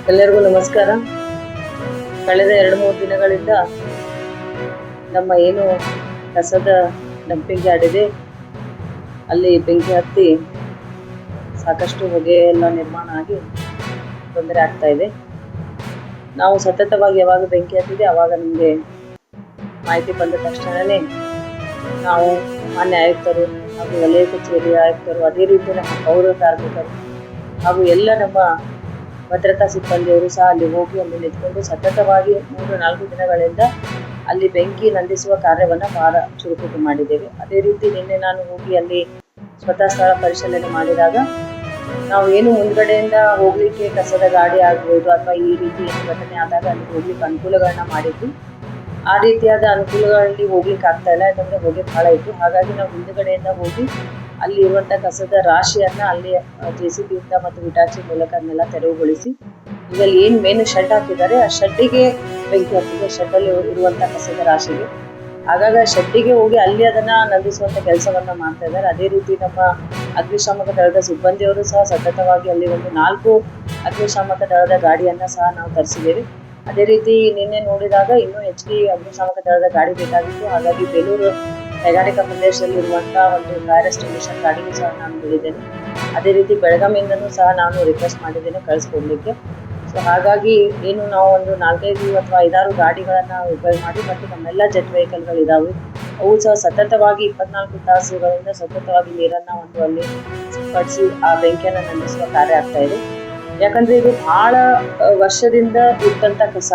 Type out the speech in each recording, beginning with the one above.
ಎಲ್ಲರಿಗೂ ನಮಸ್ಕಾರ. ಕಳೆದ 2-3 ದಿನಗಳಿಂದ ನಮ್ಮ ಏನು ಕಸದ ಡಂಪಿಂಗ್ ಯಾರ್ಡ್ ಇದೆ, ಅಲ್ಲಿ ಬೆಂಕಿ ಹತ್ತಿ ಸಾಕಷ್ಟು ಹೊಗೆ ಎಲ್ಲ ನಿರ್ಮಾಣ ಆಗಿ ತೊಂದರೆ ಆಗ್ತಾ ಇದೆ. ನಾವು ಸತತವಾಗಿ ಯಾವಾಗ ಬೆಂಕಿ ಹತ್ತಿದೆ ಅವಾಗ ನಮಗೆ ಮಾಹಿತಿ ಬಂದ ತಕ್ಷಣವೇ ನಾವು ಮಾನ್ಯ ಆಯುಕ್ತರು ಹಾಗೂ ವಲಯ ಕಚೇರಿ ಆಯುಕ್ತರು, ಅದೇ ರೀತಿ ನಮ್ಮ ಪೌರ ಕಾರ್ಮಿಕರು ಹಾಗೂ ಎಲ್ಲ ನಮ್ಮ ಭದ್ರತಾ ಸಿಬ್ಬಂದಿಯವರು ಸಹ ಅಲ್ಲಿ ಹೋಗಿ ಅಲ್ಲಿ ನಿಂತ್ಕೊಂಡು ಸತತವಾಗಿ 3-4 ದಿನಗಳಿಂದ ಅಲ್ಲಿ ಬೆಂಕಿ ನಂದಿಸುವ ಕಾರ್ಯವನ್ನು ಬಹಳ ಚುರುಕು ಮಾಡಿದ್ದೇವೆ. ಅದೇ ರೀತಿ ನಿನ್ನೆ ನಾನು ಹೋಗಿ ಅಲ್ಲಿ ಸ್ವತಃ ಸ್ಥಳ ಪರಿಶೀಲನೆ ಮಾಡಿದಾಗ ನಾವು ಏನು ಮುಂದ್ಗಡೆಯಿಂದ ಹೋಗ್ಲಿಕ್ಕೆ ಕಸದ ಗಾಡಿ ಆಗ್ಬೋದು ಅಥವಾ ಈ ರೀತಿ ಏನು ಘಟನೆ ಆದಾಗ ಅಲ್ಲಿ ಹೋಗ್ಲಿಕ್ಕೆ ಅನುಕೂಲಗಳನ್ನ ಮಾಡಿದ್ವಿ. ಆ ರೀತಿಯಾದ ಅನುಕೂಲಗಳಲ್ಲಿ ಹೋಗ್ಲಿಕ್ಕೆ ಆಗ್ತಾ ಇಲ್ಲ, ಯಾಕಂದ್ರೆ ಹೊಗೆ ಬಹಳ ಇತ್ತು. ಹಾಗಾಗಿ ನಾವು ಹಿಂದುಗಡೆಯಿಂದ ಹೋಗಿ ಅಲ್ಲಿ ಇರುವಂತ ಕಸದ ರಾಶಿಯನ್ನ ಅಲ್ಲಿ JCB ಇಂದ ಮತ್ತು ವಿಟಾಚಿ ಮೂಲಕ ಅದನ್ನೆಲ್ಲ ತೆರವುಗೊಳಿಸಿ ಇವಾಗ ಏನ್ ಮೇನ್ ಶೆಡ್ ಹಾಕಿದ್ದಾರೆ ಆ ಶೆಡ್ಡಿಗೆ ಬೆಂಕಿ ಹತ್ತಿದೆ, ಶೆಡ್ ಅಲ್ಲಿ ಇರುವಂತ ಕಸದ ರಾಶಿಗೆ. ಆಗಾಗ ಶೆಡ್ಡಿಗೆ ಹೋಗಿ ಅಲ್ಲಿ ಅದನ್ನ ನಂದಿಸುವಂತ ಕೆಲಸವನ್ನ ಮಾಡ್ತಾ ಇದ್ದಾರೆ. ಅದೇ ರೀತಿ ನಮ್ಮ ಅಗ್ನಿಶಾಮಕ ದಳದ ಸಿಬ್ಬಂದಿಯವರು ಸಹ ಸತತವಾಗಿ ಅಲ್ಲಿ ಒಂದು 4 ಅಗ್ನಿಶಾಮಕ ದಳದ ಗಾಡಿಯನ್ನ ಸಹ ನಾವು ತರಿಸಿದ್ದೇವೆ. ಅದೇ ರೀತಿ ನಿನ್ನೆ ನೋಡಿದಾಗ ಇನ್ನೂ ಹೆಚ್ಚಿಗೆ ಅಗ್ನಿಶಾಮಕ ದಳದ ಗಾಡಿ ಬೇಕಾಗಿತ್ತು. ಹಾಗಾಗಿ ಬೇಲೂರು ಕೈಗಾರಿಕಾ ಪ್ರದೇಶದಲ್ಲಿ ಇರುವಂತಹ ಒಂದು ಫೈರ್ ಎಕ್ಸ್ಟಿಂಗ್ವಿಷರ್ ಗಾಡಿಗೂ ಸಹ ನಾನು ಹೇಳಿದ್ದೇನೆ. ಅದೇ ರೀತಿ ಬೆಳಗಾವಿಯಿಂದನೂ ಸಹ ನಾನು ರಿಕ್ವೆಸ್ಟ್ ಮಾಡಿದ್ದೇನೆ ಕಳಿಸ್ಕೊಡ್ಲಿಕ್ಕೆ. ಸೊ ಹಾಗಾಗಿ ಏನು ನಾವು ಒಂದು 4-5 ಅಥವಾ 5-6 ಗಾಡಿಗಳನ್ನ ಉಪಯೋಗ ಮಾಡಿ ಮತ್ತು ನಮ್ಮೆಲ್ಲ ಜೆಟ್ ವೆಹಿಕಲ್ಗಳು ಇದಾವೆ, ಅವು ಸಹ ಸತತವಾಗಿ 24 ತಾಸುಗಳಿಂದ ಸತತವಾಗಿ ನೀರನ್ನ ಒಂದು ಅಲ್ಲಿ ಸಿಂಪಡಿಸಿ ಆ ಬೆಂಕಿಯನ್ನ ನಂದಿಸುವ ಕಾರ್ಯ ಆಗ್ತಾ ಇದೆ. ಯಾಕಂದ್ರೆ ಇದು ಬಹಳ ವರ್ಷದಿಂದ ಇದ್ದಂತ ಕಸ.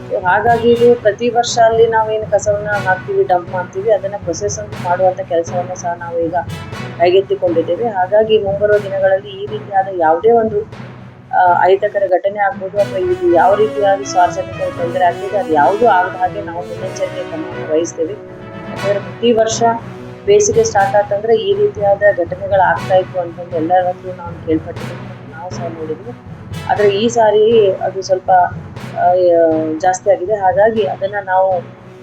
ಸೊ ಹಾಗಾಗಿ ಇದು ಪ್ರತಿ ವರ್ಷ ಅಲ್ಲಿ ನಾವೇನು ಕಸವನ್ನ ಹಾಕ್ತಿವಿ, ಡಂಪ್ ಮಾಡ್ತೀವಿ, ಅದನ್ನ ಪ್ರೊಸೆಸ್ ಅಂತ ಮಾಡುವಂತ ಕೆಲಸವನ್ನ ಸಹ ನಾವು ಈಗ ಕೈಗೆತ್ತಿಕೊಂಡಿದ್ದೇವೆ. ಹಾಗಾಗಿ ಮುಂಬರುವ ದಿನಗಳಲ್ಲಿ ಈ ರೀತಿಯಾದ ಯಾವುದೇ ಒಂದು ಅಹಿತಕರ ಘಟನೆ ಆಗ್ಬೋದು ಅಥವಾ ಇದು ಯಾವ ರೀತಿಯಾಗಿ ಸಾರ್ವಜನಿಕರ ತೊಂದರೆ ಆಗ್ತಿದೆ ಅದು ಯಾವುದು ಆಗದ ಹಾಗೆ ನಾವು ಮುನ್ನೆಚ್ಚರಿಕೆ ಕ್ರಮವನ್ನು ವಹಿಸ್ತೇವೆ. ಯಾಕಂದ್ರೆ ಪ್ರತಿ ವರ್ಷ ಬೇಸಿಗೆ ಸ್ಟಾರ್ಟ್ ಆತಂದ್ರೆ ಈ ರೀತಿಯಾದ ಘಟನೆಗಳು ಆಗ್ತಾ ಇತ್ತು ಅಂತಂದು ಎಲ್ಲರ ಹತ್ರ ನಾವು ಕೇಳ್ಪಟ್ಟಿದ್ದೀವಿ ಮತ್ತು ನಾವು ಸಹ ನೋಡಿದ್ವಿ. ಆದ್ರೆ ಈ ಸಾರಿ ಅದು ಸ್ವಲ್ಪ ಜಾಸ್ತಿ ಆಗಿದೆ. ಹಾಗಾಗಿ ಅದನ್ನ ನಾವು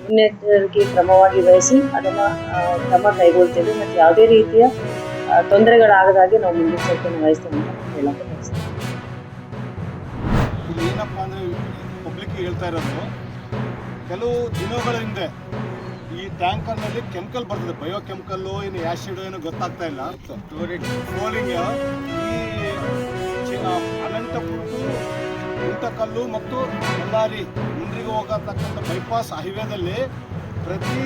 ಮುನ್ನೆಚ್ಚರಿಕೆ ಕ್ರಮವಾಗಿ ವಹಿಸಿ ಅದನ್ನ ಕ್ರಮ ಕೈಗೊಳ್ತೇವೆ ಮತ್ತು ಯಾವುದೇ ರೀತಿಯ ತೊಂದರೆಗಳಾಗದಾಗೆ ನಾವು ಮುನ್ನೆಚ್ಚರಿಕೆಯನ್ನು ವಹಿಸ್ತೇವೆ ಅಂತ ಹೇಳಕ್ಕೆ ಬಯಸ್ತೇವೆ. ಏನಪ್ಪ ಅಂದರೆ ಪಬ್ಲಿಕ್ ಹೇಳ್ತಾ ಇರೋದು, ಕೆಲವು ದಿನಗಳ ಹಿಂದೆ ಈ ಟ್ಯಾಂಕರ್ನಲ್ಲಿ ಕೆಮಿಕಲ್ ಬರ್ತದೆ, ಬಯೋ ಕೆಮಿಕಲ್ಲು, ಏನು ಆ್ಯಸಿಡ್ ಏನು ಗೊತ್ತಾಗ್ತಾ ಇಲ್ಲ. ಫ್ಲೋರಿಂಗ್ ಈ ಅನಂತಪುರ ಗುಂಟಕಲ್ಲು ಮತ್ತು ಬಳ್ಳಾರಿ ಮುಂಡ್ರಿಗೆ ಹೋಗತಕ್ಕಂಥ ಬೈಪಾಸ್ ಹೈವೇದಲ್ಲಿ ಪ್ರತಿ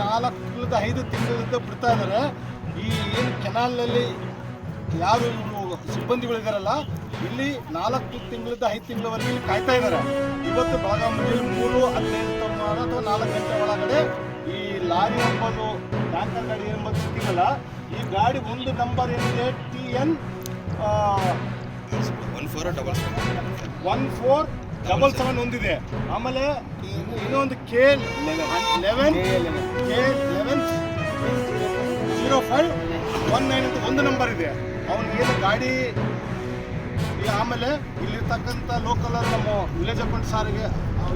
4-5 ತಿಂಗಳಿಂದ ಬಿಡ್ತಾ ಇದ್ದಾರೆ. ಈ ಏನು ಕೆನಾಲ್ನಲ್ಲಿ ಯಾರು ಇವರು ಸಿಬ್ಬಂದಿಗಳಿದಾರಲ್ಲ, ಇಲ್ಲಿ 4 ತಿಂಗಳಿಂದ 5 ತಿಂಗಳವರೆಗೆ ಇಲ್ಲಿ ಕಾಯ್ತಾ ಇದ್ದಾರೆ. ಇವತ್ತು ಬೆಳಗಾವಿ ಮುಂಜಾನೆ 3:15 ಅಥವಾ 4 ಗಂಟೆ ಒಳಗಡೆ ಈ ಲಾರಿ ಎಂಬುದು ಟ್ಯಾಂಕರ್ ಗಾಡಿ ಎಂಬುದು ಸಿಕ್ಕಿದಲ್ಲ, ಈ ಗಾಡಿ ಒಂದು ನಂಬರ್ ಏನಿದೆ TN 1477 ಒಂದಿದೆ. ಆಮೇಲೆ ಇನ್ನೊಂದು K110519 ಅಂತ ಒಂದು ನಂಬರ್ ಇದೆ. ಅವನಿಗೇನು ಗಾಡಿ. ಆಮೇಲೆ ಇಲ್ಲಿರ್ತಕ್ಕಂಥ ಲೋಕಲ್ ನಮ್ಮ ವಿಲೇಜ್ ಅಕೌಂಟ್ ಸಾರಿಗೆ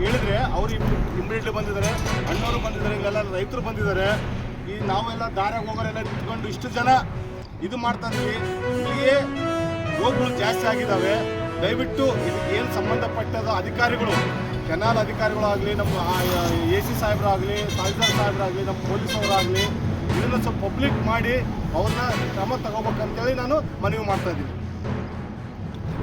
ಹೇಳಿದ್ರೆ ಅವರು ಇಮಿಡಿಯೇಟ್ಲಿ ಬಂದಿದ್ದಾರೆ, ಅಣ್ಣವರು ಬಂದಿದ್ದಾರೆ, ಇಲ್ಲೆಲ್ಲ ರೈತರು ಬಂದಿದ್ದಾರೆ. ಈ ನಾವೆಲ್ಲ ದಾರ್ಯಾಗ ಹೋಗೋರೆಲ್ಲ ನಿಂತ್ಕೊಂಡು ಇಷ್ಟು ಜನ ಇದು ಮಾಡ್ತಾ ಇದ್ವಿ. ಇಲ್ಲಿಗೆ ರೋಗಗಳು ಜಾಸ್ತಿ ಆಗಿದ್ದಾವೆ. ದಯವಿಟ್ಟು ಇದಕ್ಕೆ ಏನು ಸಂಬಂಧಪಟ್ಟದ ಅಧಿಕಾರಿಗಳು, ಕೆನಾಲ್ ಅಧಿಕಾರಿಗಳಾಗಲಿ, ನಮ್ಮ AC ಸಾಹೇಬರಾಗಲಿ, ತಹಸೀಲ್ದಾರ್ ಸಾಹೇಬರಾಗಲಿ, ನಮ್ಮ ಪೊಲೀಸವರಾಗಲಿ, ಇದನ್ನು ಸ್ವಲ್ಪ ಪಬ್ಲಿಕ್ ಮಾಡಿ ಅವ್ರನ್ನ ಕ್ರಮ ತಗೋಬೇಕಂತೇಳಿ ನಾನು ಮನವಿ ಮಾಡ್ತಾ ಇದ್ದೀನಿ.